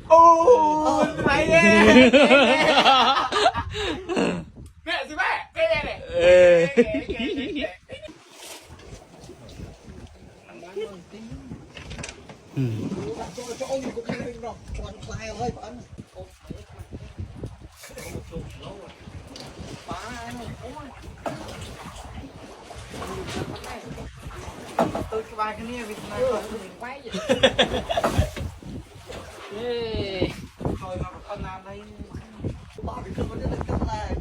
Ô, mày nè. Mẹ gì mẹ? Cái này này. Cho ông cũng không được đâu. Còn lại hơi bẩn. Tôi cái cái này vì này mình quay vậy. Thôi mà con nào đây bỏ cái cơm nó được cắt lại.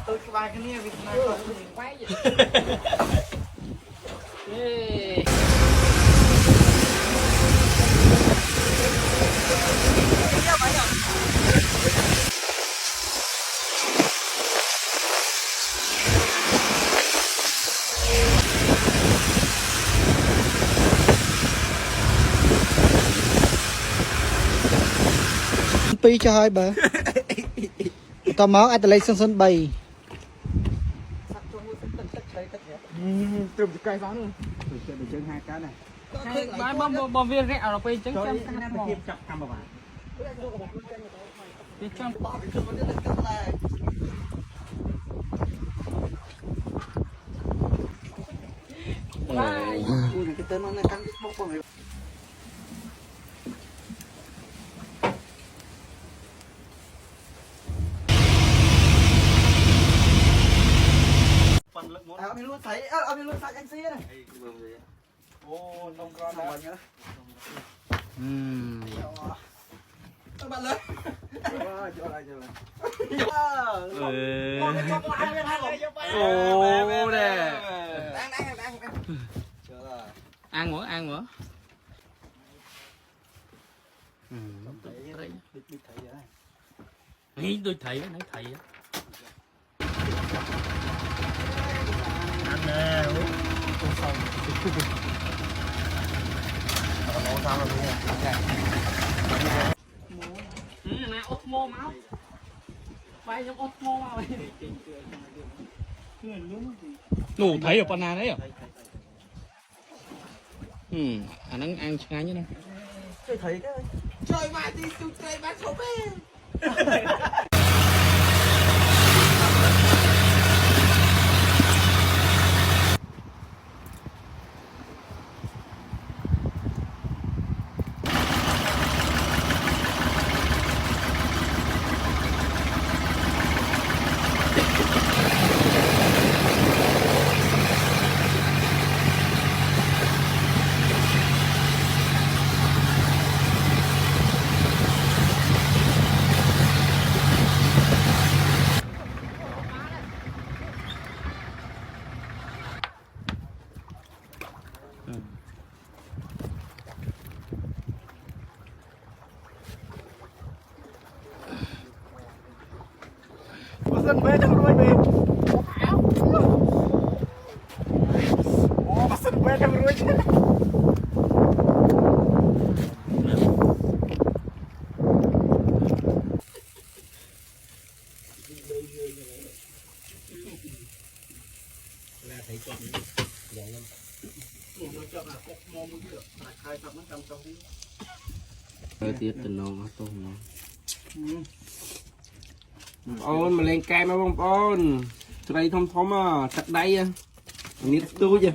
Tôi cái này vì này mình quay vậy. Pi cho hai bờ tao máu ai ta lấy sân bày Từ cây pháo luôn. Từ chân hai cái này. Bom viên rẽ nóไปchân chân chặt cam vào. chân bỏ cái cơm nó được cắt lại. Ui cái tên nó này cắn bốc bong này. Ông luôn thấy, ông luôn thấy anh xí này. Ô, nông con đó. Các bạn lớn. Cho lại. ô nè Đang. ăn nữa nghĩ tôi thấy nó thấy Ăn nè. Nó sao rồi nè ốp mô máu bay giống ốp mô máu nụ thấy ở con nào đấy à anh đang ăn ngay như này Tôi thấy cái trời mà đi tụi cây bán số bê. Dân về trong đuôi về. Ô, dân về trong đuôi chứ. Là thấy chọn vậy luôn. Nó chọn là cột mò một cái được. Khai tập nó trong trong đi. hơi tiết từ nó tôm nó Ôn mà lên cam á bông ôn. Tụi đây thông thông à, chặt đây à. Nít tôi chứ.